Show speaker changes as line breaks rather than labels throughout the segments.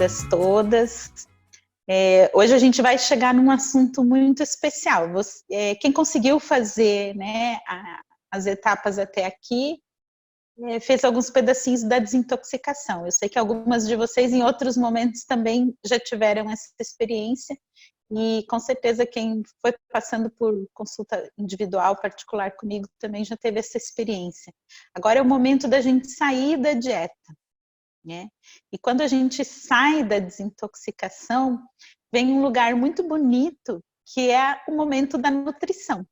bem-vindas todas. Hoje a gente vai chegar num assunto muito especial. Quem conseguiu fazer, né, as etapas até aqui, fez alguns pedacinhos da desintoxicação. Eu sei que algumas de vocês em outros momentos também já tiveram essa experiência e com certeza quem foi passando por consulta individual, particular comigo, também já teve essa experiência. Agora é o momento da gente sair da dieta, né? E quando a gente sai da desintoxicação, vem um lugar muito bonito, que é o momento da nutrição.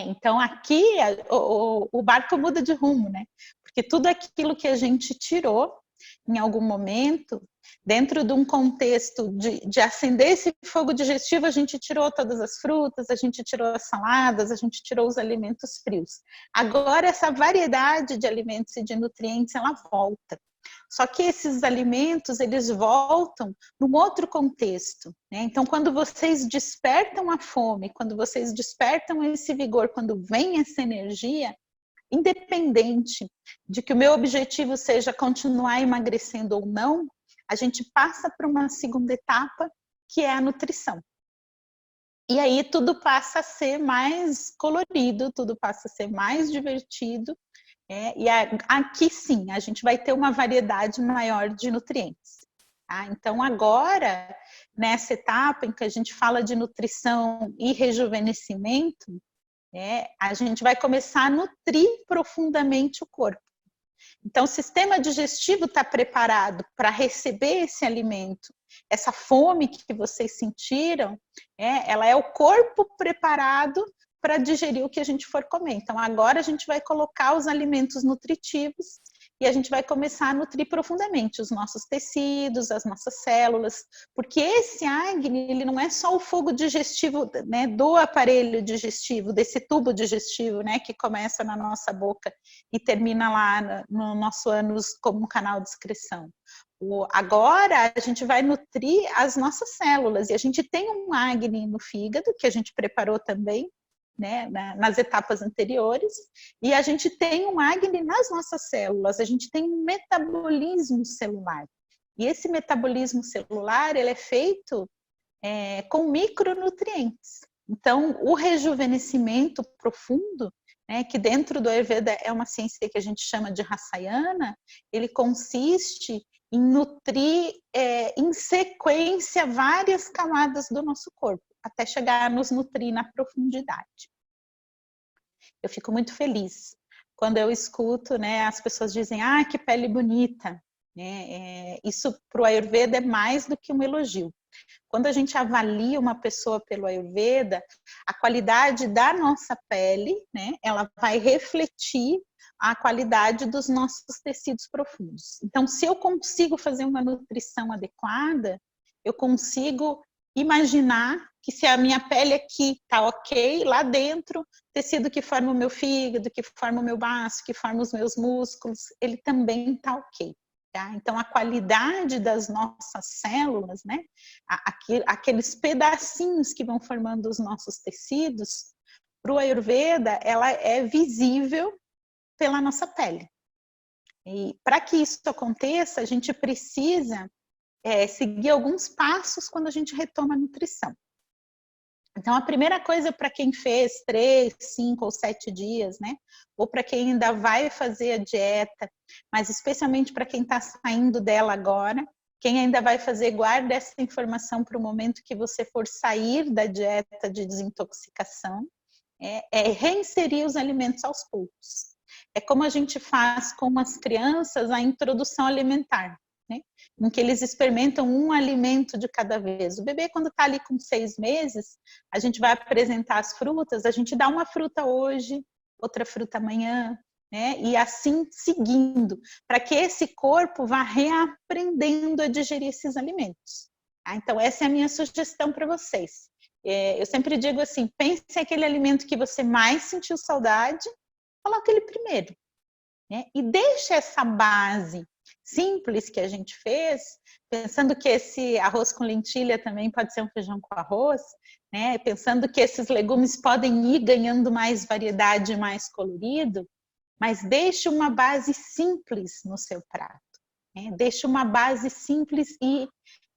Então aqui o barco muda de rumo, né? Porque tudo aquilo que a gente tirou em algum momento, dentro de um contexto de acender esse fogo digestivo, a gente tirou todas as frutas, a gente tirou as saladas, a gente tirou os alimentos frios. Agora essa variedade de alimentos e de nutrientes, ela volta. Só que esses alimentos, eles voltam num outro contexto, né? Então, quando vocês despertam a fome, quando vocês despertam esse vigor, quando vem essa energia, independente de que o meu objetivo seja continuar emagrecendo ou não, a gente passa para uma segunda etapa, que é a nutrição. E aí tudo passa a ser mais colorido, tudo passa a ser mais divertido, e aqui sim, a gente vai ter uma variedade maior de nutrientes. Tá? Então agora, nessa etapa em que a gente fala de nutrição e rejuvenescimento, a gente vai começar a nutrir profundamente o corpo. Então o sistema digestivo está preparado para receber esse alimento. Essa fome que vocês sentiram, ela é o corpo preparado para digerir o que a gente for comer. Então, agora a gente vai colocar os alimentos nutritivos e a gente vai começar a nutrir profundamente os nossos tecidos, as nossas células, porque esse Agni, ele não é só o fogo digestivo, né, do aparelho digestivo, desse tubo digestivo, né, que começa na nossa boca e termina lá no nosso ânus como um canal de excreção. Agora a gente vai nutrir as nossas células e a gente tem um Agni no fígado, que a gente preparou também, né, nas etapas anteriores, e a gente tem um Agni nas nossas células, a gente tem um metabolismo celular. E esse metabolismo celular, ele é feito com micronutrientes. Então, o rejuvenescimento profundo, né, que dentro do Ayurveda é uma ciência que a gente chama de Rasayana, ele consiste em nutrir em sequência várias camadas do nosso corpo, até chegar a nos nutrir na profundidade. Eu fico muito feliz quando eu escuto, né, as pessoas dizem, que pele bonita. Isso para o Ayurveda é mais do que um elogio. Quando a gente avalia uma pessoa pelo Ayurveda, a qualidade da nossa pele, né, ela vai refletir a qualidade dos nossos tecidos profundos. Então, se eu consigo fazer uma nutrição adequada, eu consigo imaginar que se a minha pele aqui está ok, lá dentro, o tecido que forma o meu fígado, que forma o meu baço, que forma os meus músculos, ele também está ok. Tá? Então, a qualidade das nossas células, né? Aqueles pedacinhos que vão formando os nossos tecidos, para o Ayurveda, ela é visível pela nossa pele. E para que isso aconteça, a gente precisa seguir alguns passos quando a gente retoma a nutrição. Então, a primeira coisa para quem fez 3, 5 ou 7 dias, né? Ou para quem ainda vai fazer a dieta, mas especialmente para quem está saindo dela agora, quem ainda vai fazer, guarda essa informação para o momento que você for sair da dieta de desintoxicação, reinserir os alimentos aos poucos. É como a gente faz com as crianças a introdução alimentar, né? Em que eles experimentam um alimento de cada vez. O bebê, quando está ali com 6 meses, a gente vai apresentar as frutas, a gente dá uma fruta hoje, outra fruta amanhã, né? E assim seguindo, para que esse corpo vá reaprendendo a digerir esses alimentos. Então, essa é a minha sugestão para vocês. Eu sempre digo assim, pense aquele alimento que você mais sentiu saudade, coloque ele primeiro, né? E deixe essa base simples que a gente fez, pensando que esse arroz com lentilha também pode ser um feijão com arroz, né? Pensando que esses legumes podem ir ganhando mais variedade, mais colorido, mas deixe uma base simples no seu prato. Deixe uma base simples e,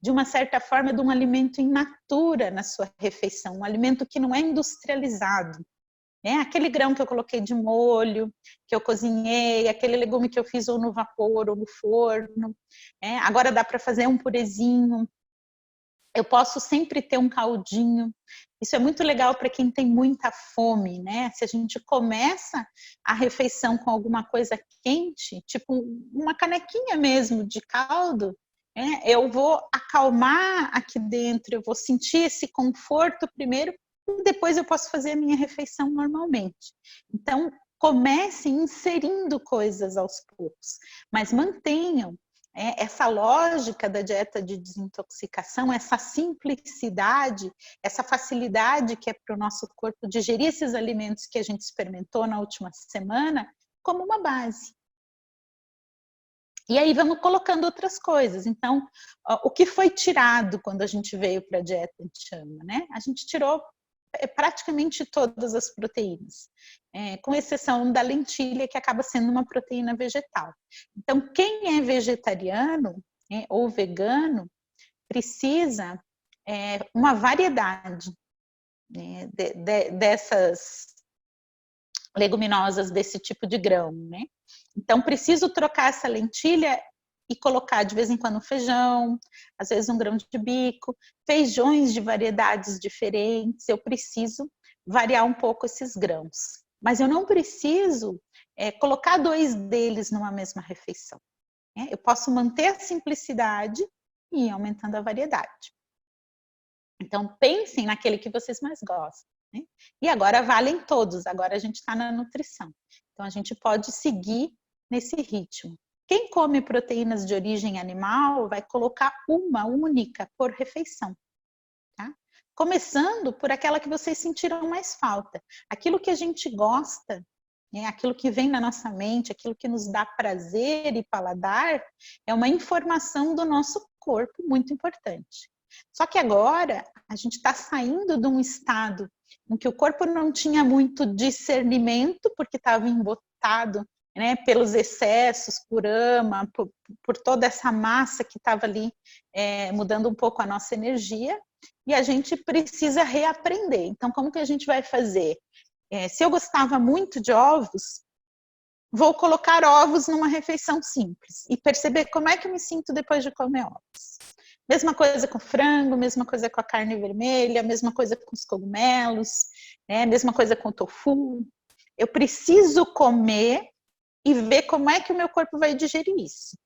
de uma certa forma, de um alimento in natura na sua refeição, um alimento que não é industrializado. Aquele grão que eu coloquei de molho, que eu cozinhei, aquele legume que eu fiz ou no vapor ou no forno. Agora dá para fazer um purezinho. Eu posso sempre ter um caldinho. Isso é muito legal para quem tem muita fome, né? Se a gente começa a refeição com alguma coisa quente, tipo uma canequinha mesmo de caldo, eu vou acalmar aqui dentro, eu vou sentir esse conforto primeiro, e depois eu posso fazer a minha refeição normalmente. Então, comecem inserindo coisas aos poucos, mas mantenham essa lógica da dieta de desintoxicação, essa simplicidade, essa facilidade que é para o nosso corpo digerir esses alimentos que a gente experimentou na última semana, como uma base. E aí vamos colocando outras coisas. Então, o que foi tirado quando a gente veio para a dieta chama, né? A gente tirou praticamente todas as proteínas, com exceção da lentilha, que acaba sendo uma proteína vegetal. Então, quem é vegetariano ou vegano precisa uma variedade dessas leguminosas, desse tipo de grão, né? Então, preciso trocar essa lentilha e colocar de vez em quando feijão, às vezes um grão de bico, feijões de variedades diferentes. Eu preciso variar um pouco esses grãos. Mas eu não preciso colocar 2 deles numa mesma refeição. Eu posso manter a simplicidade e ir aumentando a variedade. Então, pensem naquele que vocês mais gostam. E agora valem todos, agora a gente está na nutrição. Então, a gente pode seguir nesse ritmo. Quem come proteínas de origem animal vai colocar uma única por refeição. Tá? Começando por aquela que vocês sentiram mais falta. Aquilo que a gente gosta, aquilo que vem na nossa mente, aquilo que nos dá prazer e paladar, é uma informação do nosso corpo muito importante. Só que agora a gente está saindo de um estado em que o corpo não tinha muito discernimento, porque estava embotado pelos excessos, por ama, por toda essa massa que estava ali mudando um pouco a nossa energia, e a gente precisa reaprender. Então, como que a gente vai fazer? Se eu gostava muito de ovos, vou colocar ovos numa refeição simples e perceber como é que eu me sinto depois de comer ovos. Mesma coisa com frango, mesma coisa com a carne vermelha, mesma coisa com os cogumelos, mesma coisa com o tofu. Eu preciso comer e ver como é que o meu corpo vai digerir isso.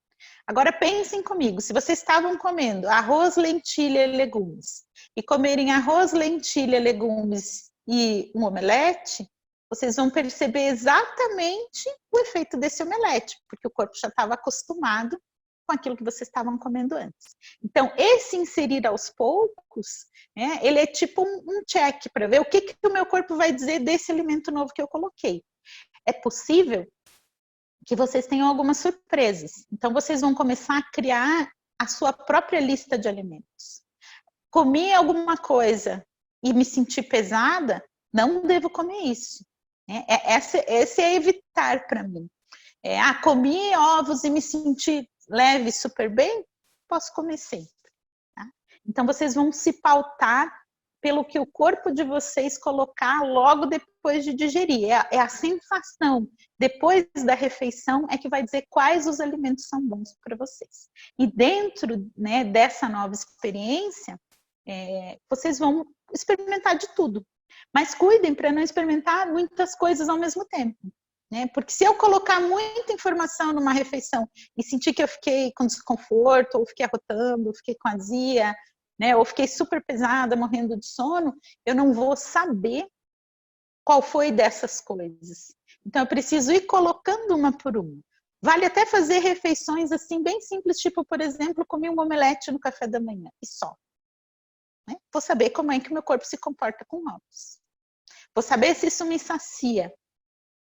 Agora pensem comigo, se vocês estavam comendo arroz, lentilha e legumes, e comerem arroz, lentilha, legumes e um omelete, vocês vão perceber exatamente o efeito desse omelete, porque o corpo já estava acostumado com aquilo que vocês estavam comendo antes. Então, esse inserir aos poucos, ele é tipo um check para ver o que o meu corpo vai dizer desse alimento novo que eu coloquei. É possível que vocês tenham algumas surpresas. Então, vocês vão começar a criar a sua própria lista de alimentos. Comi alguma coisa e me senti pesada, não devo comer isso. Esse é evitar para mim. Comi ovos e me senti leve, super bem, posso comer sempre. Tá? Então, vocês vão se pautar pelo que o corpo de vocês colocar logo depois de digerir. É a sensação, depois da refeição, é que vai dizer quais os alimentos são bons para vocês. E dentro dessa nova experiência, vocês vão experimentar de tudo. Mas cuidem para não experimentar muitas coisas ao mesmo tempo. Porque se eu colocar muita informação numa refeição e sentir que eu fiquei com desconforto, ou fiquei arrotando, ou fiquei com azia, ou fiquei super pesada, morrendo de sono, eu não vou saber qual foi dessas coisas. Então, eu preciso ir colocando uma por uma. Vale até fazer refeições assim bem simples, tipo, por exemplo, comer um omelete no café da manhã e só. Vou saber como é que o meu corpo se comporta com ovos. Vou saber se isso me sacia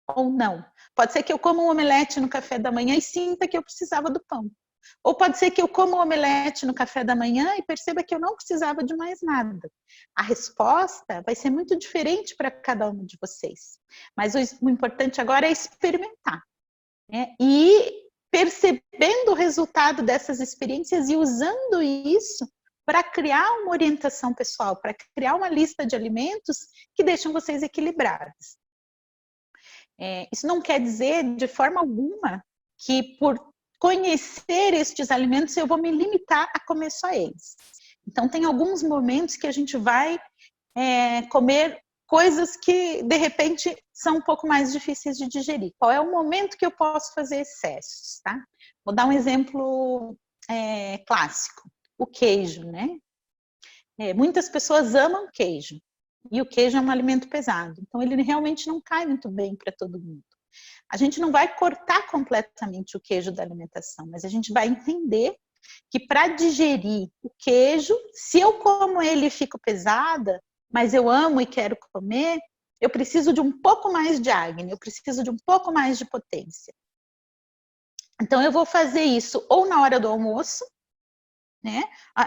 ou não. Pode ser que eu coma um omelete no café da manhã e sinta que eu precisava do pão. Ou pode ser que eu coma um omelete no café da manhã e perceba que eu não precisava de mais nada. A resposta vai ser muito diferente para cada um de vocês. Mas o importante agora é experimentar. E percebendo o resultado dessas experiências e usando isso para criar uma orientação pessoal, para criar uma lista de alimentos que deixam vocês equilibrados. Isso não quer dizer, de forma alguma, que por conhecer estes alimentos eu vou me limitar a comer só eles. Então, tem alguns momentos que a gente vai comer coisas que, de repente, são um pouco mais difíceis de digerir. Qual é o momento que eu posso fazer excessos, tá? Vou dar um exemplo clássico. O queijo, né? Muitas pessoas amam queijo. E o queijo é um alimento pesado. Então, ele realmente não cai muito bem para todo mundo. A gente não vai cortar completamente o queijo da alimentação, mas a gente vai entender que para digerir o queijo, se eu como ele e fico pesada, mas eu amo e quero comer, eu preciso de um pouco mais de Agni, eu preciso de um pouco mais de potência. Então, eu vou fazer isso ou na hora do almoço, né?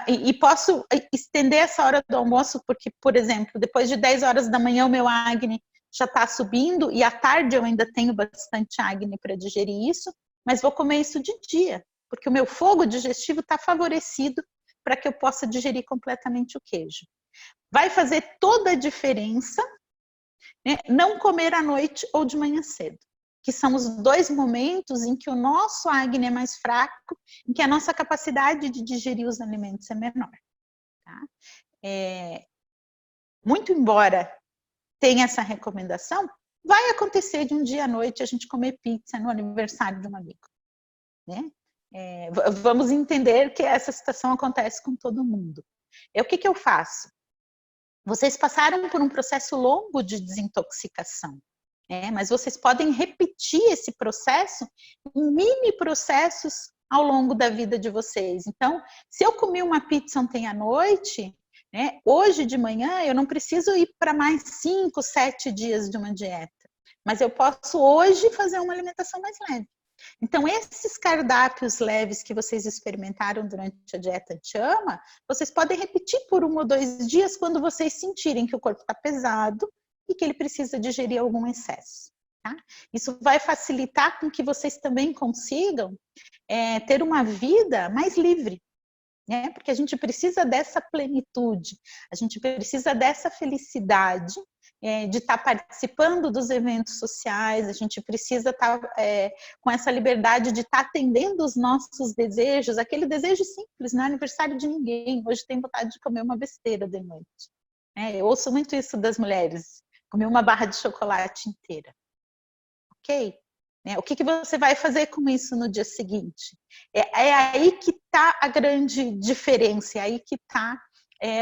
E posso estender essa hora do almoço, porque, por exemplo, depois de 10 horas da manhã o meu Agni já está subindo, e à tarde eu ainda tenho bastante Agni para digerir isso, mas vou comer isso de dia, porque o meu fogo digestivo está favorecido para que eu possa digerir completamente o queijo. Vai fazer toda a diferença, né, não comer à noite ou de manhã cedo, que são os dois momentos em que o nosso Agni é mais fraco, em que a nossa capacidade de digerir os alimentos é menor. Tá? Muito embora tenha essa recomendação, vai acontecer de um dia à noite a gente comer pizza no aniversário de um amigo. Né? Vamos entender que essa situação acontece com todo mundo. O que eu faço? Vocês passaram por um processo longo de desintoxicação, mas vocês podem repetir esse processo em mini processos ao longo da vida de vocês. Então, se eu comi uma pizza ontem à noite, hoje de manhã eu não preciso ir para mais 5, 7 dias de uma dieta, mas eu posso hoje fazer uma alimentação mais leve. Então, esses cardápios leves que vocês experimentaram durante a dieta Anti-Ama, vocês podem repetir por 1 ou 2 dias quando vocês sentirem que o corpo está pesado e que ele precisa digerir algum excesso. Tá? Isso vai facilitar com que vocês também consigam ter uma vida mais livre, né? Porque a gente precisa dessa plenitude, a gente precisa dessa felicidade, de estar participando dos eventos sociais, a gente precisa estar com essa liberdade de estar atendendo os nossos desejos, aquele desejo simples, não é aniversário de ninguém, hoje tem vontade de comer uma besteira de noite. Eu ouço muito isso das mulheres, comer uma barra de chocolate inteira. Ok? O que você vai fazer com isso no dia seguinte? É aí que está a grande diferença, é aí que está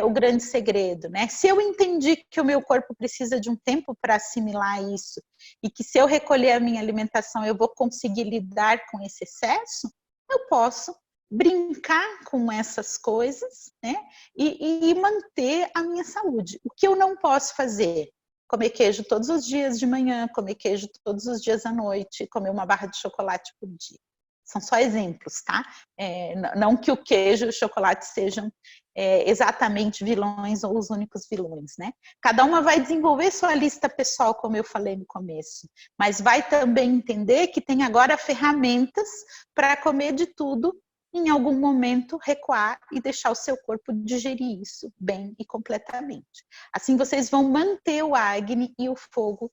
o grande segredo, né? Se eu entendi que o meu corpo precisa de um tempo para assimilar isso, e que se eu recolher a minha alimentação eu vou conseguir lidar com esse excesso, eu posso brincar com essas coisas, né? E manter a minha saúde. O que eu não posso fazer? Comer queijo todos os dias de manhã, comer queijo todos os dias à noite, comer uma barra de chocolate por dia. São só exemplos, tá? Não que o queijo e o chocolate sejam exatamente vilões ou os únicos vilões, né? Cada uma vai desenvolver sua lista pessoal, como eu falei no começo, mas vai também entender que tem agora ferramentas para comer de tudo, em algum momento recuar e deixar o seu corpo digerir isso bem e completamente. Assim vocês vão manter o Agni e o fogo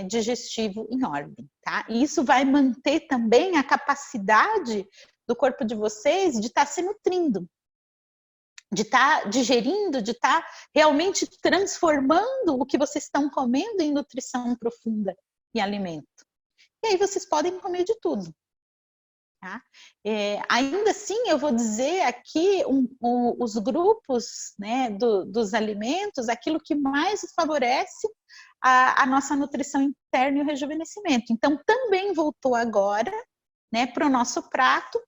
digestivo em ordem, tá? E isso vai manter também a capacidade do corpo de vocês de estar se nutrindo, de estar digerindo, de estar realmente transformando o que vocês estão comendo em nutrição profunda e alimento. E aí vocês podem comer de tudo. Tá? Ainda assim, eu vou dizer aqui os grupos, né, dos alimentos, aquilo que mais favorece a nossa nutrição interna e o rejuvenescimento. Então, também voltou agora, né, para o nosso prato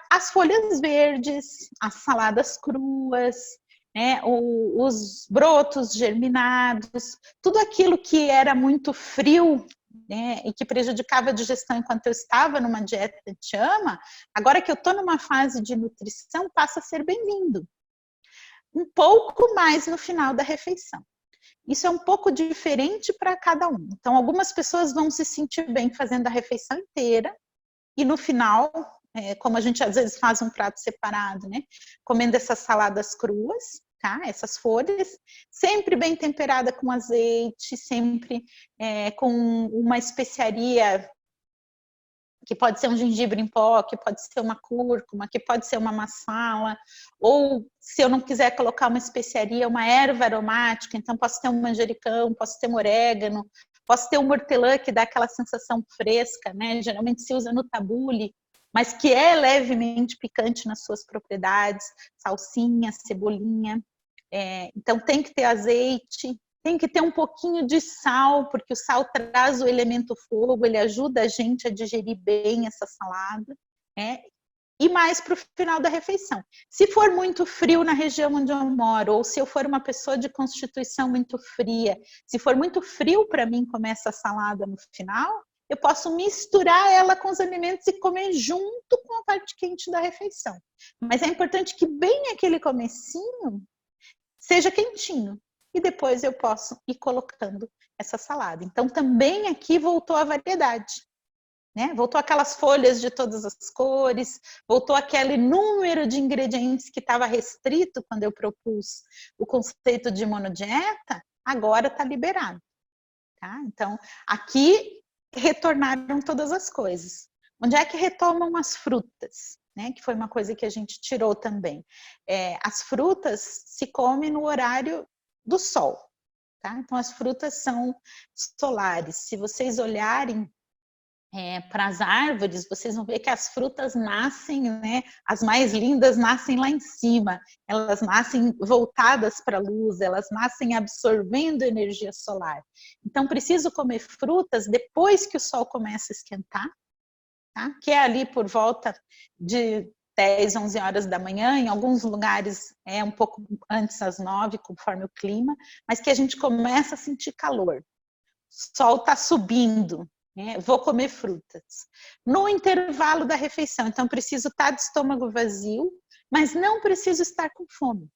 as folhas verdes, as saladas cruas, né, os brotos germinados, tudo aquilo que era muito frio, né, e que prejudicava a digestão enquanto eu estava numa dieta Anti-Ama, agora que eu estou numa fase de nutrição, passa a ser bem-vindo. Um pouco mais no final da refeição. Isso é um pouco diferente para cada um. Então, algumas pessoas vão se sentir bem fazendo a refeição inteira, e no final, como a gente às vezes faz um prato separado, né? Comendo essas saladas cruas, tá? Essas folhas, sempre bem temperada com azeite, sempre com uma especiaria, que pode ser um gengibre em pó, que pode ser uma cúrcuma, que pode ser uma massala, ou se eu não quiser colocar uma especiaria, uma erva aromática, então posso ter um manjericão, posso ter um orégano, posso ter um hortelã que dá aquela sensação fresca, né? Geralmente se usa no tabule, mas que é levemente picante nas suas propriedades, salsinha, cebolinha. Então tem que ter azeite, tem que ter um pouquinho de sal, porque o sal traz o elemento fogo, ele ajuda a gente a digerir bem essa salada, né? E mais para o final da refeição. Se for muito frio na região onde eu moro, ou se eu for uma pessoa de constituição muito fria, se for muito frio para mim comer essa salada no final, eu posso misturar ela com os alimentos e comer junto com a parte quente da refeição. Mas é importante que bem aquele comecinho seja quentinho. E depois eu posso ir colocando essa salada. Então, também aqui voltou a variedade. Né? Voltou aquelas folhas de todas as cores, voltou aquele número de ingredientes que estava restrito quando eu propus o conceito de monodieta, agora está liberado. Tá? Então, aqui retornaram todas as coisas. Onde é que retomam as frutas? Né, que foi uma coisa que a gente tirou também. As frutas se comem no horário do sol, tá? Então as frutas são solares. Se vocês olharem para as árvores, vocês vão ver que as frutas nascem, né? As mais lindas nascem lá em cima, elas nascem voltadas para a luz, elas nascem absorvendo energia solar. Então preciso comer frutas depois que o sol começa a esquentar, tá? Que é ali por volta de 10, 11 horas da manhã, em alguns lugares é um pouco antes das 9, conforme o clima, mas que a gente começa a sentir calor. O sol está subindo, né? Vou comer frutas. No intervalo da refeição, então preciso estar de estômago vazio, mas não preciso estar com fome.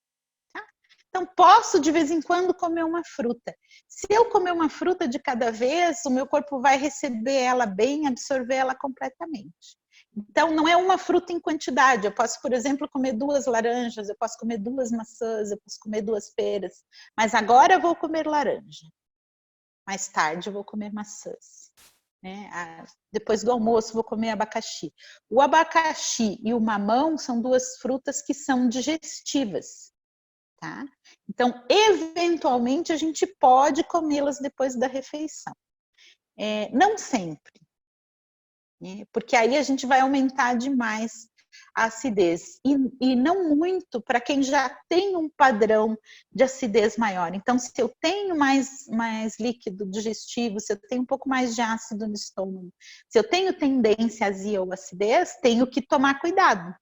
Então, posso, de vez em quando, comer uma fruta. Se eu comer uma fruta de cada vez, o meu corpo vai receber ela bem, absorver ela completamente. Então, não é uma fruta em quantidade. Eu posso, por exemplo, comer 2 laranjas, eu posso comer 2 maçãs, eu posso comer 2 peras. Mas agora eu vou comer laranja. Mais tarde eu vou comer maçãs. Né? Depois do almoço vou comer abacaxi. O abacaxi e o mamão são 2 frutas que são digestivas. Tá? Então, eventualmente, a gente pode comê-las depois da refeição. Não sempre, né? Porque aí a gente vai aumentar demais a acidez. E não muito para quem já tem um padrão de acidez maior. Então, se eu tenho mais líquido digestivo, se eu tenho um pouco mais de ácido no estômago, se eu tenho tendência à azia ou acidez, tenho que tomar cuidado.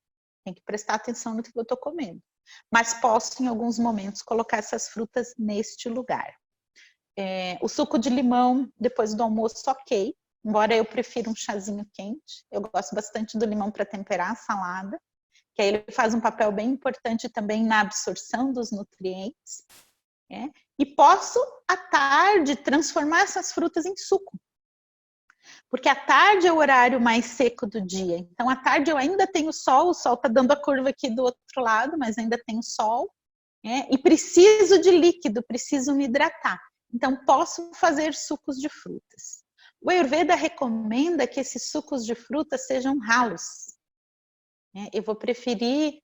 Tem que prestar atenção no que eu estou comendo. Mas posso, em alguns momentos, colocar essas frutas neste lugar. O suco de limão, depois do almoço, ok. Embora eu prefira um chazinho quente. Eu gosto bastante do limão para temperar a salada, que aí ele faz um papel bem importante também na absorção dos nutrientes. E posso, à tarde, transformar essas frutas em suco. Porque a tarde é o horário mais seco do dia. Então, à tarde eu ainda tenho sol, o sol está dando a curva aqui do outro lado, mas ainda tenho sol, e preciso de líquido, preciso me hidratar. Então, posso fazer sucos de frutas. O Ayurveda recomenda que esses sucos de frutas sejam ralos. Eu vou preferir,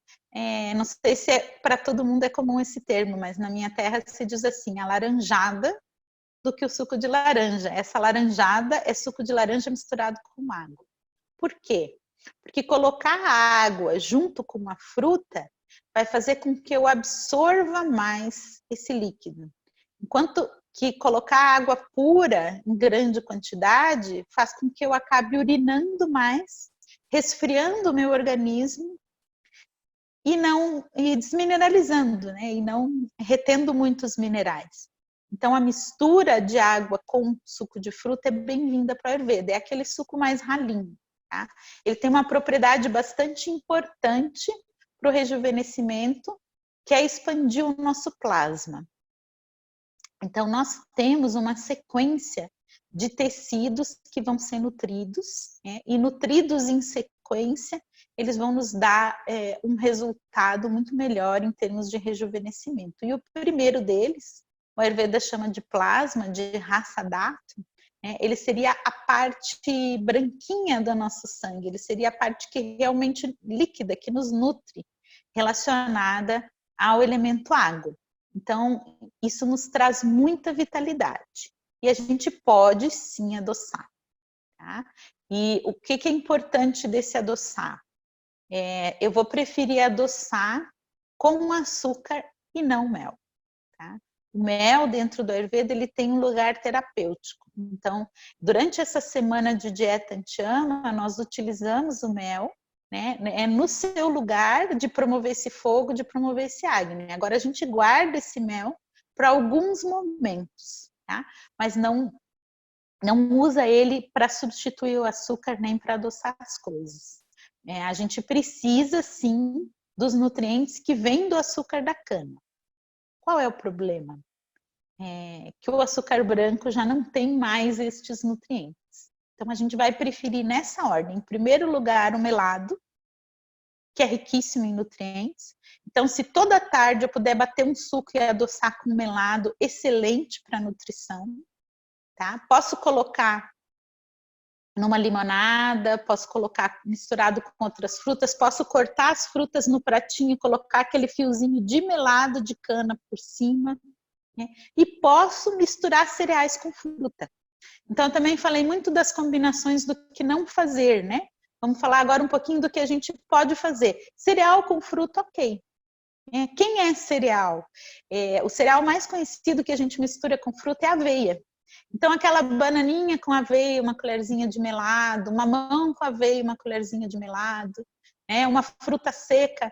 não sei se para todo mundo é comum esse termo, mas na minha terra se diz assim, alaranjada, do que o suco de laranja. Essa laranjada é suco de laranja misturado com água. Por quê? Porque colocar a água junto com uma fruta vai fazer com que eu absorva mais esse líquido. Enquanto que colocar água pura em grande quantidade faz com que eu acabe urinando mais, resfriando o meu organismo e desmineralizando, né? E não retendo muitos minerais. Então, a mistura de água com suco de fruta é bem-vinda para o Ayurveda. É aquele suco mais ralinho. Tá? Ele tem uma propriedade bastante importante para o rejuvenescimento, que é expandir o nosso plasma. Então, nós temos uma sequência de tecidos que vão ser nutridos, né? E nutridos em sequência, eles vão nos dar um resultado muito melhor em termos de rejuvenescimento. E o primeiro deles, o Ayurveda chama de plasma, de Rasa Dhatu, ele seria a parte branquinha do nosso sangue, ele seria a parte que realmente líquida, que nos nutre, relacionada ao elemento água. Então, isso nos traz muita vitalidade. E a gente pode sim adoçar. Tá? E o que é importante desse adoçar? Eu vou preferir adoçar com açúcar e não mel. Tá? O mel dentro do Ayurveda ele tem um lugar terapêutico. Então, durante essa semana de dieta anti-ama, nós utilizamos o mel, né, no seu lugar de promover esse fogo, de promover esse Agni. Agora a gente guarda esse mel para alguns momentos, tá? Mas não usa ele para substituir o açúcar nem para adoçar as coisas. A gente precisa sim dos nutrientes que vêm do açúcar da cana. Qual é o problema? Que o açúcar branco já não tem mais estes nutrientes. Então, a gente vai preferir nessa ordem. Em primeiro lugar, o melado, que é riquíssimo em nutrientes. Então, se toda tarde eu puder bater um suco e adoçar com melado, excelente para nutrição. Tá? Posso colocar numa limonada, posso colocar misturado com outras frutas, posso cortar as frutas no pratinho e colocar aquele fiozinho de melado de cana por cima. Né? E posso misturar cereais com fruta. Então, eu também falei muito das combinações do que não fazer, né? Vamos falar agora um pouquinho do que a gente pode fazer. Cereal com fruta, ok. Quem é cereal? O cereal mais conhecido que a gente mistura com fruta é a aveia. Então, aquela bananinha com aveia, uma colherzinha de melado, mamão com aveia, uma colherzinha de melado, uma fruta seca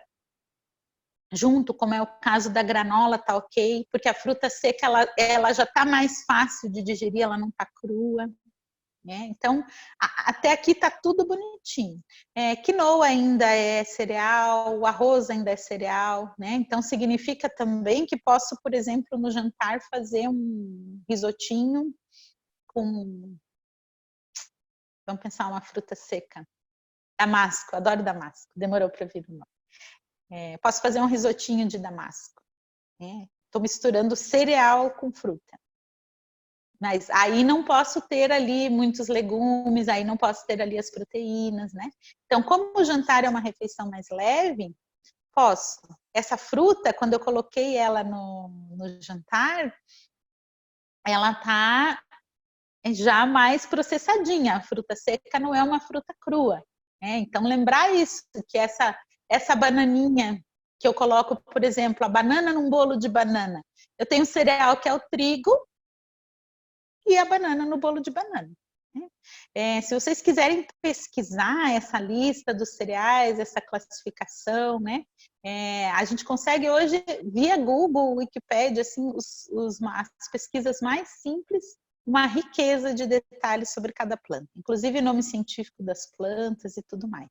junto, como é o caso da granola, tá ok, porque a fruta seca ela já tá mais fácil de digerir, ela não tá crua. Então, até aqui tá tudo bonitinho. Quinoa ainda é cereal, o arroz ainda é cereal, né? Então, significa também que posso, por exemplo, no jantar fazer um risotinho com, vamos pensar, uma fruta seca. Damasco, adoro damasco, demorou para vir o nome. Posso fazer um risotinho de damasco. Estou misturando cereal com fruta. Mas aí não posso ter ali muitos legumes, aí não posso ter ali as proteínas, né? Então, como o jantar é uma refeição mais leve, posso. Essa fruta, quando eu coloquei ela no jantar, ela tá já mais processadinha. A fruta seca não é uma fruta crua. Então, lembrar isso, que essa bananinha que eu coloco, por exemplo, a banana num bolo de banana. Eu tenho cereal que é o trigo, e a banana no bolo de banana. Se vocês quiserem pesquisar essa lista dos cereais, essa classificação, né? A gente consegue hoje, via Google, Wikipedia, assim, as pesquisas mais simples, uma riqueza de detalhes sobre cada planta, inclusive nome científico das plantas e tudo mais.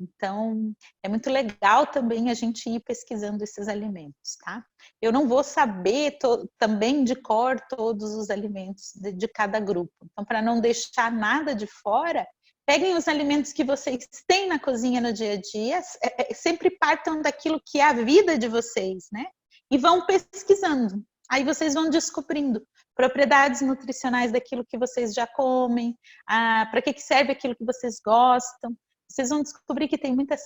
Então, é muito legal também a gente ir pesquisando esses alimentos, tá? Eu não vou saber também de cor todos os alimentos de cada grupo. Então, para não deixar nada de fora, peguem os alimentos que vocês têm na cozinha no dia a dia, sempre partam daquilo que é a vida de vocês, né? E vão pesquisando. Aí vocês vão descobrindo propriedades nutricionais daquilo que vocês já comem, para que serve aquilo que vocês gostam. Vocês vão descobrir que tem muita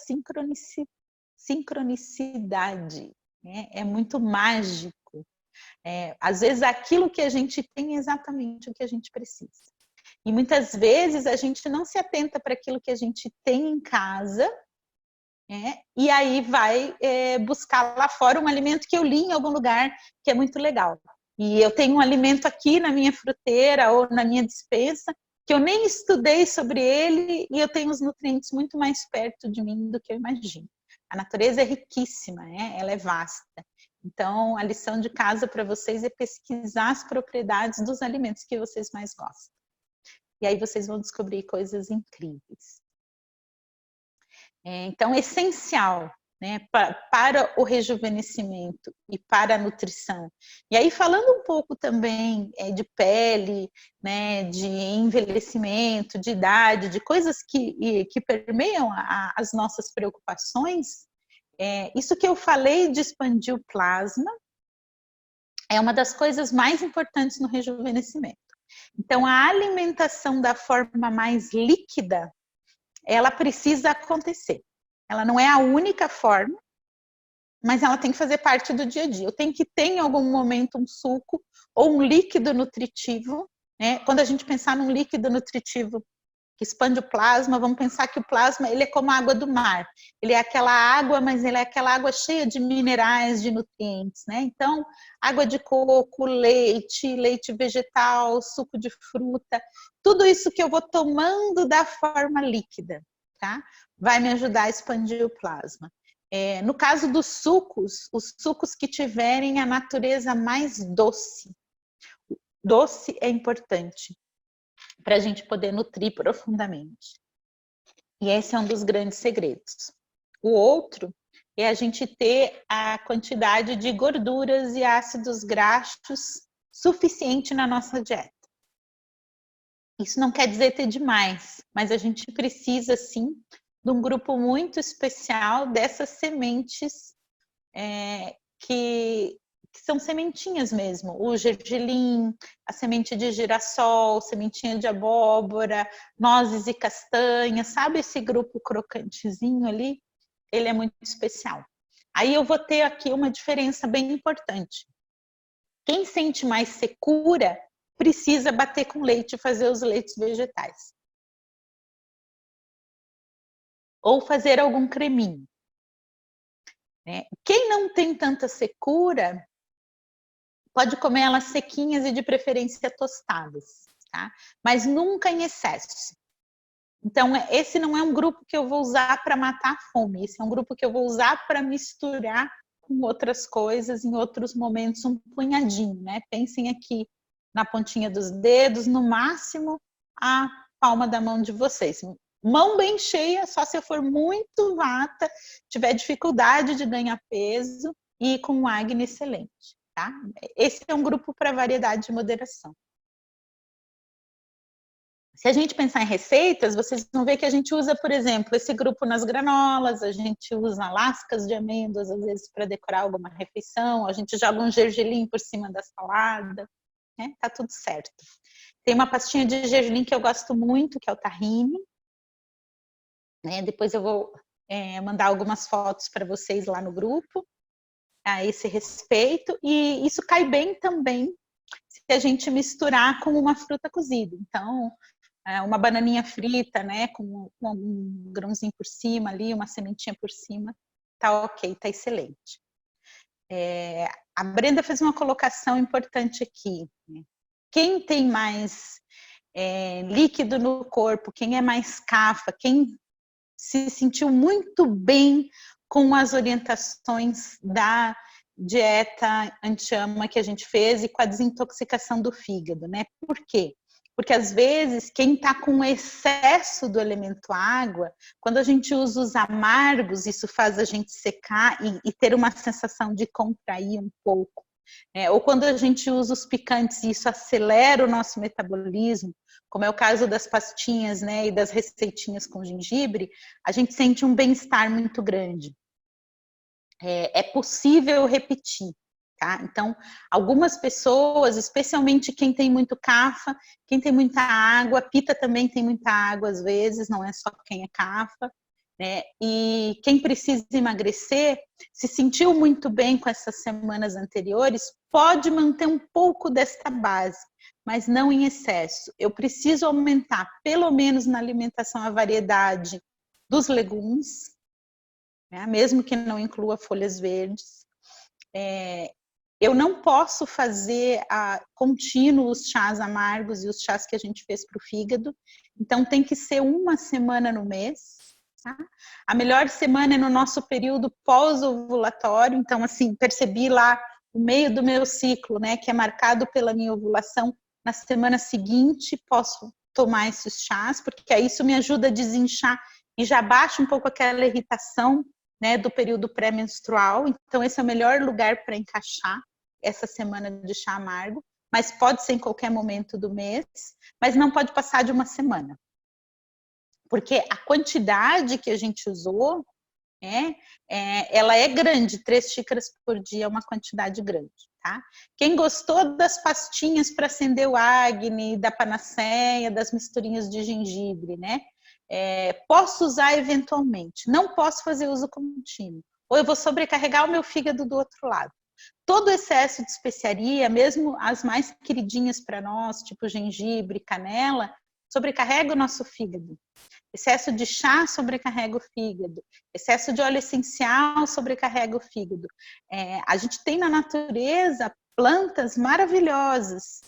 sincronicidade, né? É muito mágico. Às vezes aquilo que a gente tem é exatamente o que a gente precisa. E muitas vezes a gente não se atenta para aquilo que a gente tem em casa, e aí vai buscar lá fora um alimento que eu li em algum lugar que é muito legal. E eu tenho um alimento aqui na minha fruteira ou na minha despensa que eu nem estudei sobre ele e eu tenho os nutrientes muito mais perto de mim do que eu imagino. A natureza é riquíssima, ela é vasta. Então, a lição de casa para vocês é pesquisar as propriedades dos alimentos que vocês mais gostam. E aí vocês vão descobrir coisas incríveis. Então, é essencial né, para o rejuvenescimento e para a nutrição. E aí, falando um pouco também de pele, né, de envelhecimento, de idade, de coisas que permeiam as nossas preocupações, isso que eu falei de expandir o plasma é uma das coisas mais importantes no rejuvenescimento. Então, a alimentação da forma mais líquida, ela precisa acontecer. Ela não é a única forma, mas ela tem que fazer parte do dia a dia. Eu tenho que ter em algum momento um suco ou um líquido nutritivo, né? Quando a gente pensar num líquido nutritivo que expande o plasma, vamos pensar que o plasma ele é como a água do mar. Ele é aquela água, mas ele é aquela água cheia de minerais, de nutrientes, né? Então, água de coco, leite, leite vegetal, suco de fruta, tudo isso que eu vou tomando da forma líquida, tá? Vai me ajudar a expandir o plasma. No caso dos sucos, os sucos que tiverem a natureza mais doce. Doce é importante para a gente poder nutrir profundamente. E esse é um dos grandes segredos. O outro é a gente ter a quantidade de gorduras e ácidos graxos suficiente na nossa dieta. Isso não quer dizer ter demais, mas a gente precisa, sim, de um grupo muito especial dessas sementes que são sementinhas mesmo, o gergelim, a semente de girassol, sementinha de abóbora, nozes e castanhas, sabe esse grupo crocantezinho ali? Ele é muito especial. Aí eu vou ter aqui uma diferença bem importante. Quem sente mais secura precisa bater com leite e fazer os leites vegetais. Ou fazer algum creminho. Quem não tem tanta secura pode comer elas sequinhas e de preferência tostadas, tá? Mas nunca em excesso. Então, esse não é um grupo que eu vou usar para matar a fome, esse é um grupo que eu vou usar para misturar com outras coisas em outros momentos, um punhadinho, né? Pensem aqui na pontinha dos dedos, no máximo a palma da mão de vocês. Mão bem cheia, só se eu for muito vata, tiver dificuldade de ganhar peso e com um acne excelente. Tá? Esse é um grupo para variedade e moderação. Se a gente pensar em receitas, vocês vão ver que a gente usa, por exemplo, esse grupo nas granolas, a gente usa lascas de amêndoas, às vezes, para decorar alguma refeição, a gente joga um gergelim por cima da salada, né? Tá tudo certo. Tem uma pastinha de gergelim que eu gosto muito, que é o tahine. Né? Depois eu vou mandar algumas fotos para vocês lá no grupo, a esse respeito, e isso cai bem também se a gente misturar com uma fruta cozida. Então, uma bananinha frita, né, com algum grãozinho por cima ali, uma sementinha por cima, tá ok, tá excelente. A Brenda fez uma colocação importante aqui. Né? Quem tem mais líquido no corpo, quem é mais cafa, quem se sentiu muito bem com as orientações da dieta anti-ama que a gente fez e com a desintoxicação do fígado, né? Por quê? Porque às vezes quem está com excesso do elemento água, quando a gente usa os amargos, isso faz a gente secar e ter uma sensação de contrair um pouco. Ou quando a gente usa os picantes, isso acelera o nosso metabolismo, como é o caso das pastinhas, né, e das receitinhas com gengibre, a gente sente um bem-estar muito grande. É possível repetir, tá? Então, algumas pessoas, especialmente quem tem muito cafa, quem tem muita água, pita também tem muita água às vezes, não é só quem é cafa, né? E quem precisa emagrecer, se sentiu muito bem com essas semanas anteriores, pode manter um pouco desta base, mas não em excesso. Eu preciso aumentar, pelo menos na alimentação, a variedade dos legumes, né? Mesmo que não inclua folhas verdes. Eu não posso fazer contínuos chás amargos e os chás que a gente fez para o fígado, então tem que ser uma semana no mês. Tá? A melhor semana é no nosso período pós-ovulatório, então assim, percebi lá o meio do meu ciclo, né, que é marcado pela minha ovulação, na semana seguinte posso tomar esses chás, porque aí isso me ajuda a desinchar e já baixa um pouco aquela irritação né, do período pré-menstrual. Então, esse é o melhor lugar para encaixar essa semana de chá amargo, mas pode ser em qualquer momento do mês, mas não pode passar de uma semana. Porque a quantidade que a gente usou, ela é grande, 3 xícaras por dia é uma quantidade grande, tá? Quem gostou das pastinhas para acender o acne, da panaceia, das misturinhas de gengibre, né? Posso usar eventualmente, não posso fazer uso contínuo, ou eu vou sobrecarregar o meu fígado do outro lado. Todo excesso de especiaria, mesmo as mais queridinhas para nós, tipo gengibre, canela, sobrecarrega o nosso fígado. Excesso de chá sobrecarrega o fígado. Excesso de óleo essencial sobrecarrega o fígado. A gente tem na natureza plantas maravilhosas,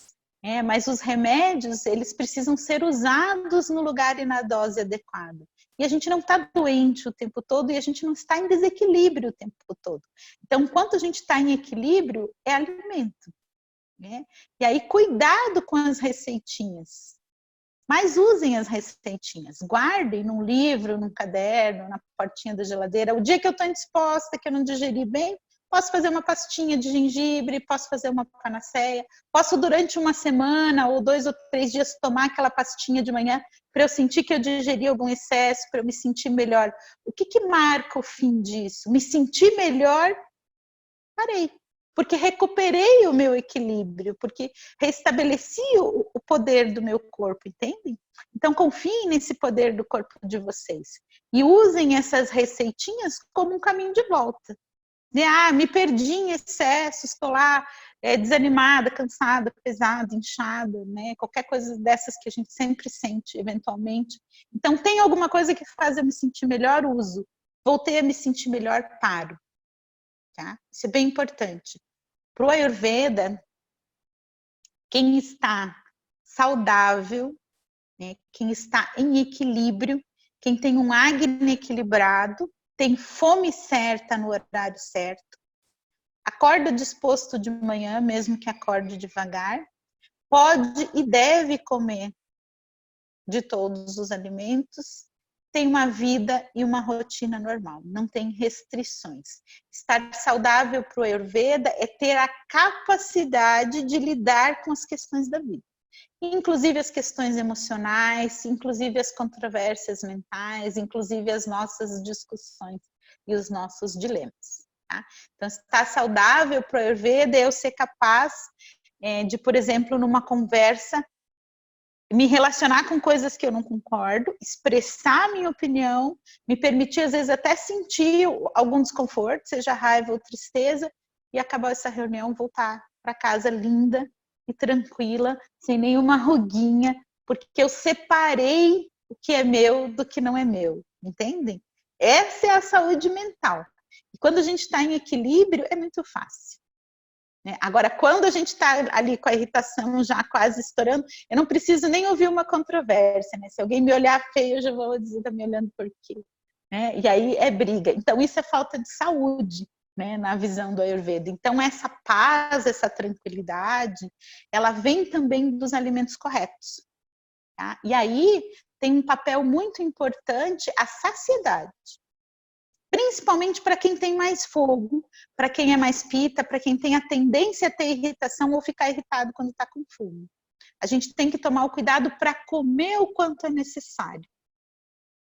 mas os remédios, eles precisam ser usados no lugar e na dose adequada. E a gente não está doente o tempo todo e a gente não está em desequilíbrio o tempo todo. Então, enquanto a gente está em equilíbrio, é alimento. Né? E aí, cuidado com as receitinhas. Mas usem as receitinhas, guardem num livro, num caderno, na portinha da geladeira. O dia que eu estou indisposta, que eu não digeri bem, posso fazer uma pastinha de gengibre, posso fazer uma panaceia, posso durante uma semana ou 2 ou 3 dias tomar aquela pastinha de manhã para eu sentir que eu digeri algum excesso, para eu me sentir melhor. O que marca o fim disso? Me sentir melhor, parei. Porque recuperei o meu equilíbrio, porque restabeleci o poder do meu corpo, entendem? Então, confiem nesse poder do corpo de vocês. E usem essas receitinhas como um caminho de volta. Me perdi em excesso, estou lá desanimada, cansada, pesada, inchada, né? Qualquer coisa dessas que a gente sempre sente, eventualmente. Então, tem alguma coisa que faz eu me sentir melhor, uso. Voltei a me sentir melhor, paro. Tá? Isso é bem importante. Para o Ayurveda, quem está saudável, né, quem está em equilíbrio, quem tem um acne equilibrado, tem fome certa no horário certo, acorda disposto de manhã, mesmo que acorde devagar, pode e deve comer de todos os alimentos, tem uma vida e uma rotina normal, não tem restrições. Estar saudável para o Ayurveda é ter a capacidade de lidar com as questões da vida, inclusive as questões emocionais, inclusive as controvérsias mentais, inclusive as nossas discussões e os nossos dilemas. Tá? Então, estar saudável para o Ayurveda é eu ser capaz de, por exemplo, numa conversa, me relacionar com coisas que eu não concordo, expressar a minha opinião, me permitir, às vezes, até sentir algum desconforto, seja raiva ou tristeza, e acabar essa reunião, voltar para casa linda e tranquila, sem nenhuma ruguinha, porque eu separei o que é meu do que não é meu, entendem? Essa é a saúde mental. E quando a gente está em equilíbrio, é muito fácil. Agora, quando a gente está ali com a irritação já quase estourando, eu não preciso nem ouvir uma controvérsia, né? Se alguém me olhar feio, eu já vou dizer, está me olhando por quê? E aí é briga. Então, isso é falta de saúde, né? Na visão do Ayurveda. Então, essa paz, essa tranquilidade, ela vem também dos alimentos corretos. Tá? E aí tem um papel muito importante a saciedade. Principalmente para quem tem mais fogo, para quem é mais pita, para quem tem a tendência a ter irritação ou ficar irritado quando está com fome. A gente tem que tomar o cuidado para comer o quanto é necessário,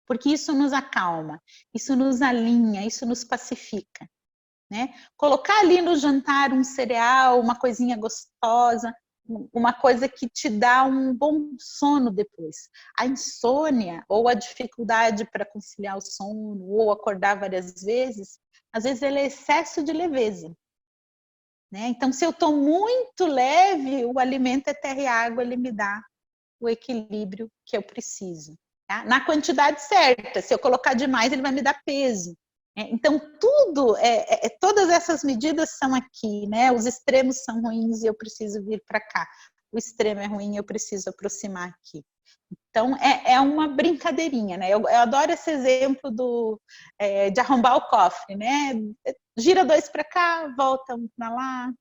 porque isso nos acalma, isso nos alinha, isso nos pacifica. Né? Colocar ali no jantar um cereal, uma coisinha gostosa, uma coisa que te dá um bom sono depois. A insônia ou a dificuldade para conciliar o sono ou acordar várias vezes, às vezes ele é excesso de leveza. Né? Então, se eu estou muito leve, o alimento é terra e água, ele me dá o equilíbrio que eu preciso. Tá? Na quantidade certa, se eu colocar demais, ele vai me dar peso. Então, todas essas medidas são aqui, né? Os extremos são ruins e eu preciso vir para cá. O extremo é ruim e eu preciso aproximar aqui. Então, é uma brincadeirinha, né? Eu adoro esse exemplo de arrombar o cofre, né? Gira 2 para cá, volta 1 para lá,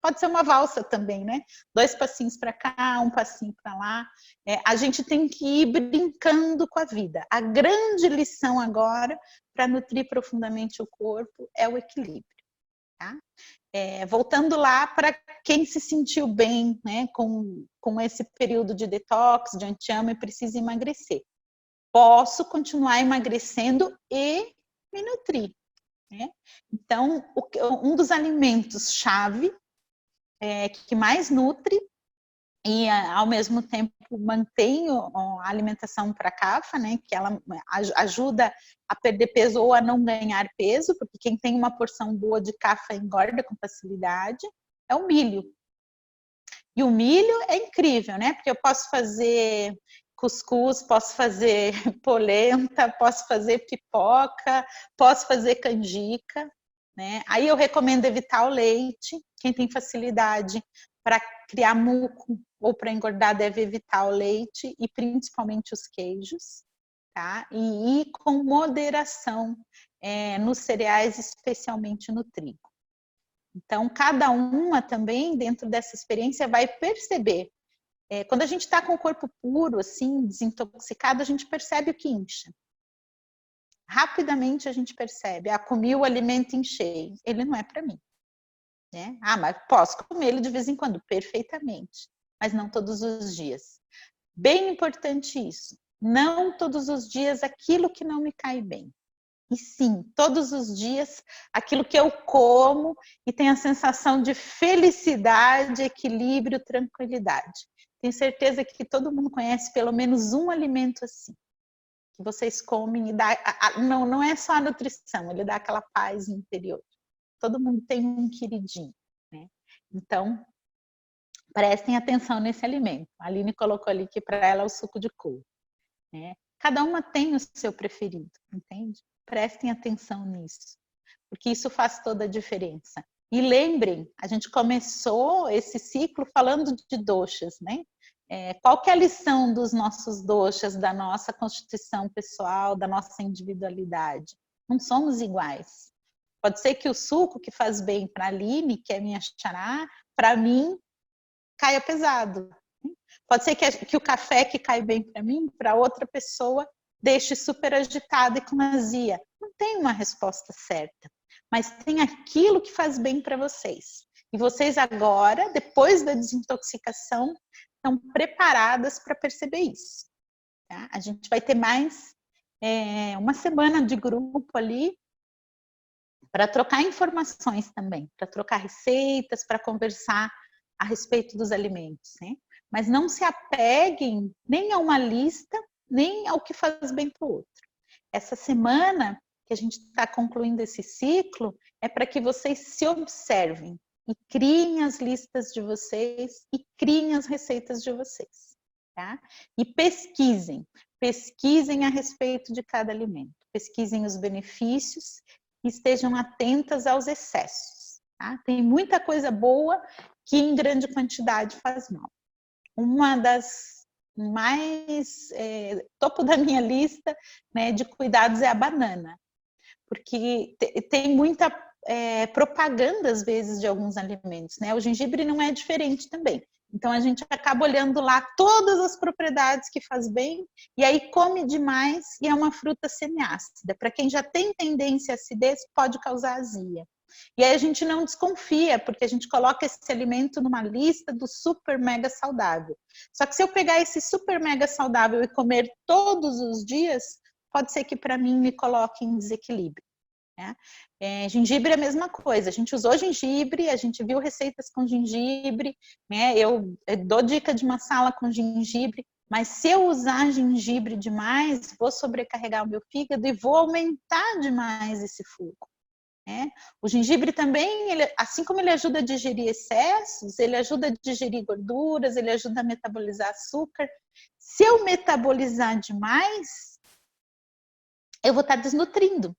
pode ser uma valsa também, né? 2 passinhos para cá, 1 passinho para lá. A gente tem que ir brincando com a vida. A grande lição agora, para nutrir profundamente o corpo, é o equilíbrio. Tá? Voltando lá para quem se sentiu bem, né, com esse período de detox, de anti-amo e precisa emagrecer. Posso continuar emagrecendo e me nutrir. Né? Então, um dos alimentos-chave que mais nutre e, ao mesmo tempo, mantém a alimentação para a CAFA, né, que ela ajuda a perder peso ou a não ganhar peso, porque quem tem uma porção boa de CAFA engorda com facilidade, é o milho. E o milho é incrível, né? Porque eu posso fazer cuscuz, posso fazer polenta, posso fazer pipoca, posso fazer canjica, né? Aí eu recomendo evitar o leite. Quem tem facilidade para criar muco ou para engordar deve evitar o leite e principalmente os queijos, tá? E ir com moderação nos cereais, especialmente no trigo. Então, cada uma também, dentro dessa experiência, vai perceber. Quando a gente está com o corpo puro, assim, desintoxicado, a gente percebe o que incha. Rapidamente a gente percebe. Comi o alimento e enchei. Ele não é para mim. Né? Mas posso comer ele de vez em quando, perfeitamente. Mas não todos os dias. Bem importante isso. Não todos os dias aquilo que não me cai bem. E sim, todos os dias, aquilo que eu como e tenho a sensação de felicidade, equilíbrio, tranquilidade. Tenho certeza que todo mundo conhece pelo menos um alimento assim, que vocês comem e dá, não é só a nutrição, ele dá aquela paz interior. Todo mundo tem um queridinho, né? Então, prestem atenção nesse alimento. A Aline colocou ali que para ela é o suco de couve, né? Cada uma tem o seu preferido, entende? Prestem atenção nisso, porque isso faz toda a diferença. E lembrem, a gente começou esse ciclo falando de doshas, né? Qual que é a lição dos nossos doshas, da nossa constituição pessoal, da nossa individualidade? Não somos iguais. Pode ser que o suco que faz bem para a Aline, que é minha xará, para mim, caia pesado. Pode ser que o café que cai bem para mim, para outra pessoa, deixe super agitada e com azia. Não tem uma resposta certa, mas tem aquilo que faz bem para vocês. E vocês agora, depois da desintoxicação, estão preparadas para perceber isso. Tá? A gente vai ter mais uma semana de grupo ali para trocar informações também, para trocar receitas, para conversar a respeito dos alimentos, né? Mas não se apeguem nem a uma lista, nem ao que faz bem para o outro. Essa semana que a gente está concluindo esse ciclo é para que vocês se observem e criem as listas de vocês e criem as receitas de vocês, tá? E pesquisem a respeito de cada alimento, pesquisem os benefícios e estejam atentas aos excessos, tá? Tem muita coisa boa que em grande quantidade faz mal. Uma das mais topo da minha lista, né, de cuidados é a banana, porque tem muita propaganda às vezes de alguns alimentos, né? O gengibre não é diferente também. Então a gente acaba olhando lá todas as propriedades que faz bem e aí come demais e é uma fruta semiácida. Para quem já tem tendência à acidez, pode causar azia. E aí a gente não desconfia, porque a gente coloca esse alimento numa lista do super mega saudável. Só que se eu pegar esse super mega saudável e comer todos os dias, pode ser que para mim me coloque em desequilíbrio. Né? Gengibre é a mesma coisa, a gente usou gengibre, a gente viu receitas com gengibre, né? Eu dou dica de uma sala com gengibre, mas se eu usar gengibre demais, vou sobrecarregar o meu fígado e vou aumentar demais esse fogo. Né? O gengibre também, assim como ele ajuda a digerir excessos, ele ajuda a digerir gorduras, ele ajuda a metabolizar açúcar. Se eu metabolizar demais, eu vou estar desnutrindo.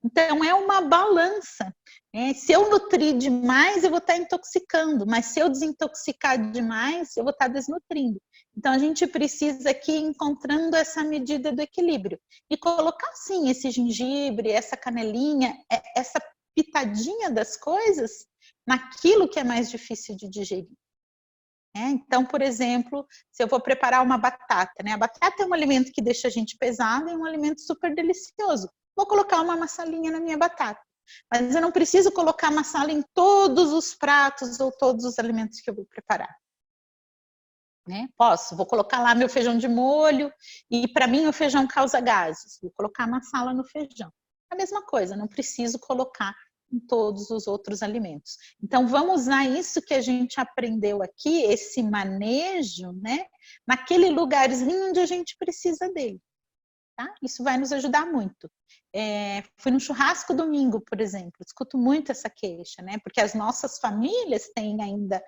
Então, é uma balança. Né? Se eu nutrir demais, eu vou estar intoxicando, mas se eu desintoxicar demais, eu vou estar desnutrindo. Então, a gente precisa aqui ir encontrando essa medida do equilíbrio. E colocar, sim, esse gengibre, essa canelinha, essa pitadinha das coisas, naquilo que é mais difícil de digerir. Então, por exemplo, se eu vou preparar uma batata, né? A batata é um alimento que deixa a gente pesado e um alimento super delicioso. Vou colocar uma massalinha na minha batata. Mas eu não preciso colocar massala em todos os pratos ou todos os alimentos que eu vou preparar. Vou colocar lá meu feijão de molho e para mim o feijão causa gases. Vou colocar massala no feijão. A mesma coisa, não preciso colocar em todos os outros alimentos. Então, vamos usar isso que a gente aprendeu aqui, esse manejo, né? Naquele lugarzinho onde a gente precisa dele. Tá? Isso vai nos ajudar muito. Fui num churrasco domingo, por exemplo, escuto muito essa queixa, né? Porque as nossas famílias têm ainda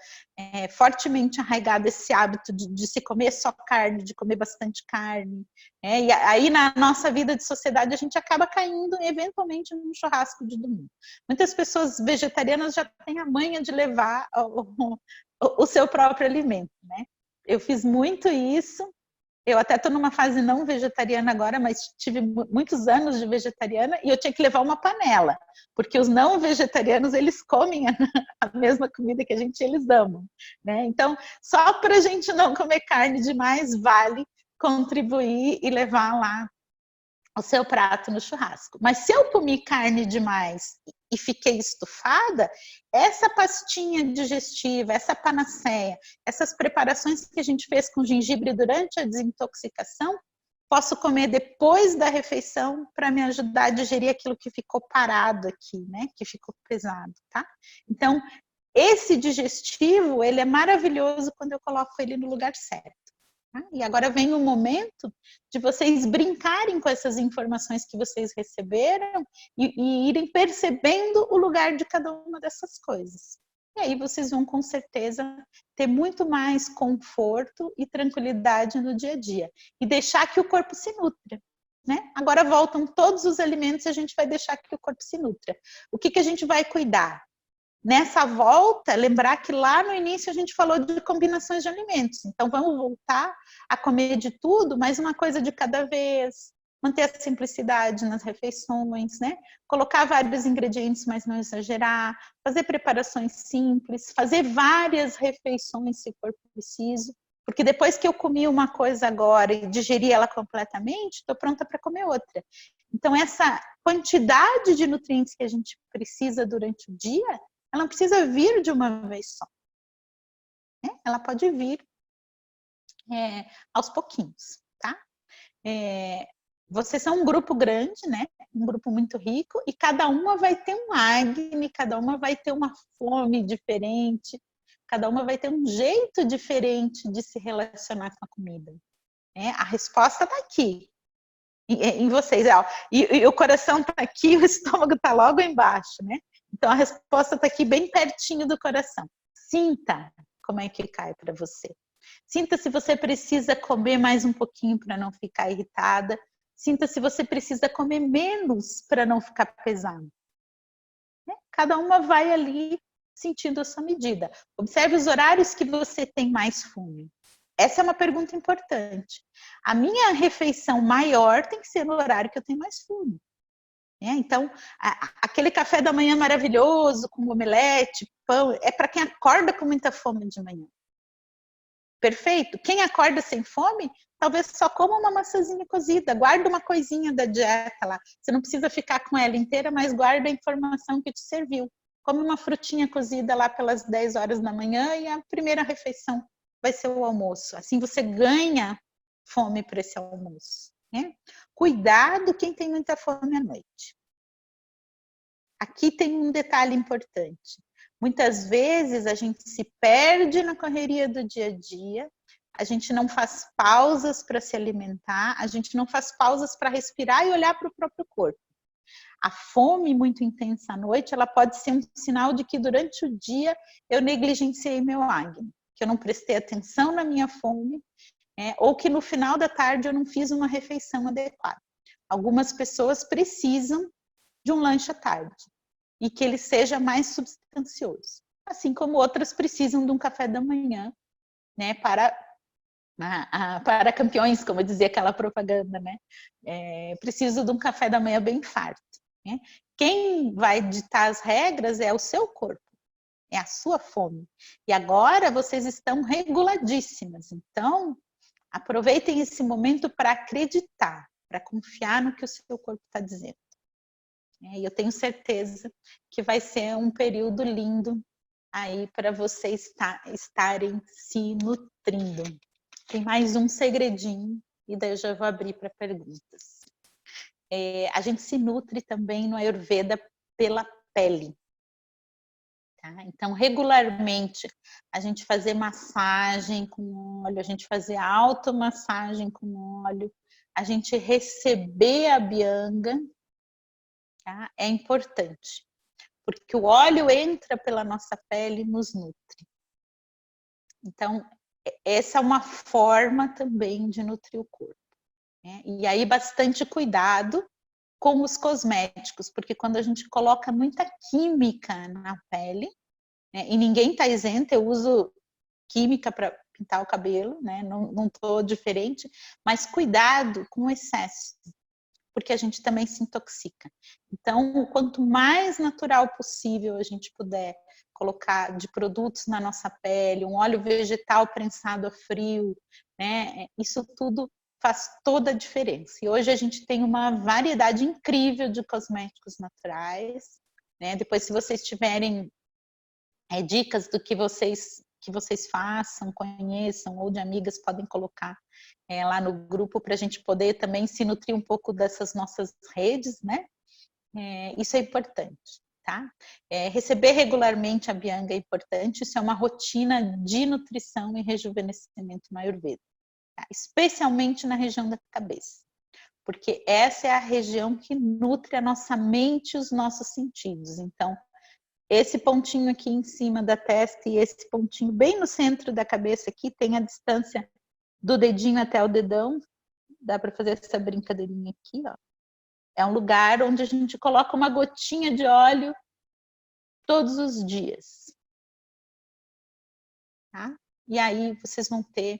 fortemente arraigado esse hábito de se comer só carne, de comer bastante carne. E aí na nossa vida de sociedade a gente acaba caindo eventualmente num churrasco de domingo. Muitas pessoas vegetarianas já têm a manha de levar o seu próprio alimento, né? Eu fiz muito isso. Eu até estou numa fase não vegetariana agora, mas tive muitos anos de vegetariana e eu tinha que levar uma panela, porque os não vegetarianos, eles comem a mesma comida que a gente, eles amam, né? Então, só para a gente não comer carne demais, vale contribuir e levar lá o seu prato no churrasco. Mas se eu comi carne demais e fiquei estufada, essa pastinha digestiva, essa panaceia, essas preparações que a gente fez com gengibre durante a desintoxicação, posso comer depois da refeição para me ajudar a digerir aquilo que ficou parado aqui, né? Que ficou pesado, tá? Então, esse digestivo, ele é maravilhoso quando eu coloco ele no lugar certo. E agora vem o momento de vocês brincarem com essas informações que vocês receberam e irem percebendo o lugar de cada uma dessas coisas. E aí vocês vão, com certeza, ter muito mais conforto e tranquilidade no dia a dia. E deixar que o corpo se nutra. Né? Agora voltam todos os alimentos e a gente vai deixar que o corpo se nutra. O que a gente vai cuidar? Nessa volta, lembrar que lá no início a gente falou de combinações de alimentos. Então, vamos voltar a comer de tudo, mas uma coisa de cada vez. Manter a simplicidade nas refeições, né? Colocar vários ingredientes, mas não exagerar. Fazer preparações simples. Fazer várias refeições, se for preciso. Porque depois que eu comi uma coisa agora e digeri ela completamente, estou pronta para comer outra. Então, essa quantidade de nutrientes que a gente precisa durante o dia, ela não precisa vir de uma vez só. Né? Ela pode vir aos pouquinhos, tá? Vocês são um grupo grande, né? Um grupo muito rico, e cada uma vai ter um acne, cada uma vai ter uma fome diferente, cada uma vai ter um jeito diferente de se relacionar com a comida. Né? A resposta está aqui, em vocês. E o coração está aqui, o estômago está logo embaixo, né? Então, a resposta está aqui bem pertinho do coração. Sinta como é que cai para você. Sinta se você precisa comer mais um pouquinho para não ficar irritada. Sinta se você precisa comer menos para não ficar pesado. Cada uma vai ali sentindo a sua medida. Observe os horários que você tem mais fome. Essa é uma pergunta importante. A minha refeição maior tem que ser no horário que eu tenho mais fome. Então, aquele café da manhã maravilhoso, com omelete, pão, é para quem acorda com muita fome de manhã. Perfeito? Quem acorda sem fome, talvez só coma uma maçãzinha cozida, guarda uma coisinha da dieta lá. Você não precisa ficar com ela inteira, mas guarda a informação que te serviu. Come uma frutinha cozida lá pelas 10 horas da manhã e a primeira refeição vai ser o almoço. Assim você ganha fome para esse almoço. Né? Cuidado quem tem muita fome à noite. Aqui tem um detalhe importante. Muitas vezes a gente se perde na correria do dia a dia, a gente não faz pausas para se alimentar, a gente não faz pausas para respirar e olhar para o próprio corpo. A fome muito intensa à noite, ela pode ser um sinal de que durante o dia eu negligenciei meu acne, que eu não prestei atenção na minha fome, ou que no final da tarde eu não fiz uma refeição adequada. Algumas pessoas precisam de um lanche à tarde e que ele seja mais substancioso, assim como outras precisam de um café da manhã, né, para campeões, como dizia aquela propaganda, né? Preciso de um café da manhã bem farto. Né? Quem vai ditar as regras é o seu corpo. é a sua fome. E agora vocês estão reguladíssimas. Então, aproveitem esse momento para acreditar, para confiar no que o seu corpo está dizendo. E eu tenho certeza que vai ser um período lindo aí para vocês estarem se nutrindo. Tem mais um segredinho e daí eu já vou abrir para perguntas. A gente se nutre também no Ayurveda pela pele. Tá? Então, regularmente, a gente fazer massagem com óleo, a gente fazer automassagem com óleo, a gente receber a bianga, tá? É importante, porque o óleo entra pela nossa pele e nos nutre. Então, essa é uma forma também de nutrir o corpo. Né? E aí, bastante cuidado com os cosméticos, porque quando a gente coloca muita química na pele, né, e ninguém está isento, eu uso química para pintar o cabelo, né, não estou diferente, mas cuidado com o excesso, porque a gente também se intoxica. Então, quanto mais natural possível a gente puder colocar de produtos na nossa pele, um óleo vegetal prensado a frio, né, isso tudo faz toda a diferença. E hoje a gente tem uma variedade incrível de cosméticos naturais, né? Depois, se vocês tiverem dicas do que vocês façam, conheçam, ou de amigas, podem colocar lá no grupo para a gente poder também se nutrir um pouco dessas nossas redes, né? Isso é importante, tá? Receber regularmente a bianga é importante, isso é uma rotina de nutrição e rejuvenescimento no Ayurveda. Especialmente na região da cabeça, porque essa é a região que nutre a nossa mente e os nossos sentidos. Então, esse pontinho aqui em cima da testa e esse pontinho bem no centro da cabeça aqui tem a distância do dedinho até o dedão. Dá para fazer essa brincadeirinha aqui, ó. É um lugar onde a gente coloca uma gotinha de óleo todos os dias. Tá? E aí vocês vão ter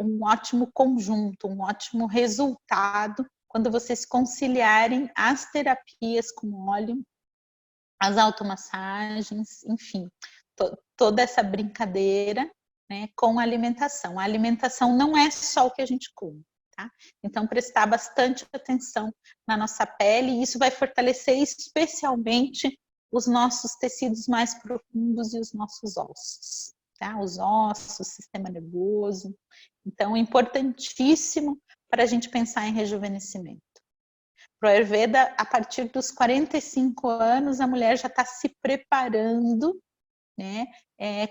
um ótimo conjunto, um ótimo resultado quando vocês conciliarem as terapias com óleo, as automassagens, enfim, toda essa brincadeira, né, com a alimentação. A alimentação não é só o que a gente come, tá? Então, prestar bastante atenção na nossa pele, e isso vai fortalecer especialmente os nossos tecidos mais profundos e os nossos ossos. Tá? Os ossos, o sistema nervoso. Então, é importantíssimo para a gente pensar em rejuvenescimento. Para o Ayurveda, a partir dos 45 anos, a mulher já está se preparando, né,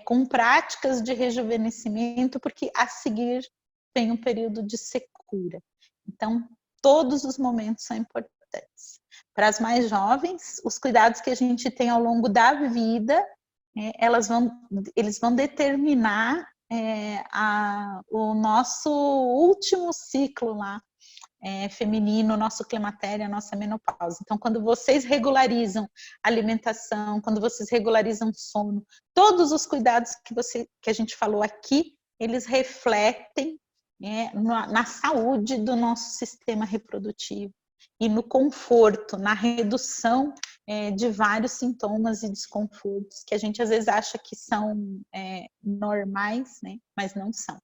com práticas de rejuvenescimento, porque a seguir vem um período de secura. Então, todos os momentos são importantes. Para as mais jovens, os cuidados que a gente tem ao longo da vida, eles vão determinar o nosso último ciclo lá, feminino, nosso climatério, a nossa menopausa. Então, quando vocês regularizam alimentação, quando vocês regularizam sono, todos os cuidados que a gente falou aqui, eles refletem na saúde do nosso sistema reprodutivo e no conforto, na redução de vários sintomas e desconfortos que a gente às vezes acha que são normais, né? Mas não são.